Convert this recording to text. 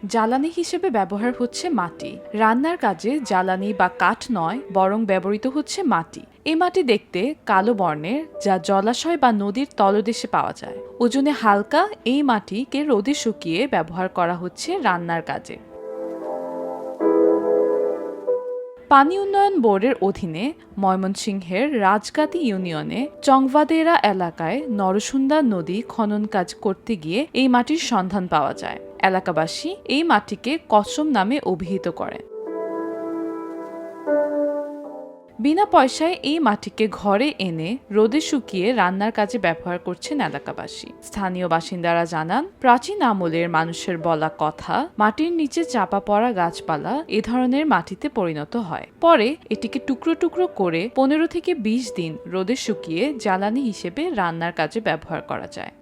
জ্বালানি হিসেবে ব্যবহার হচ্ছে মাটি। রান্নার কাজে জ্বালানি বা কাঠ নয়, বরং ব্যবহৃত হচ্ছে মাটি। এই মাটি দেখতে কালো বর্ণের, যা জলাশয় বা নদীর তলদেশে পাওয়া যায়। ওজনে হালকা এই মাটিকে রোদে শুকিয়ে ব্যবহার করা হচ্ছে রান্নার কাজে। পানি উন্নয়ন বোর্ডের অধীনে ময়মনসিংহের রাজগাতি ইউনিয়নে চংভাদেরা এলাকায় নরসুন্দা নদী খনন কাজ করতে গিয়ে এই মাটির সন্ধান পাওয়া যায়। এলাকাবাসী এই মাটিকে কসম নামে অভিহিত করেন। বিনা পয়সায় এই মাটিকে ঘরে এনে রোদে শুকিয়ে রান্নার কাজে ব্যবহার করছেন এলাকাবাসী। স্থানীয় বাসিন্দারা জানান, প্রাচীন আমলের মানুষের বলা কথা, মাটির নিচে চাপা পড়া গাছপালা এ ধরনের মাটিতে পরিণত হয়। পরে এটিকে টুকরো টুকরো করে 15 থেকে 20 দিন রোদে শুকিয়ে জ্বালানি হিসেবে রান্নার কাজে ব্যবহার করা যায়।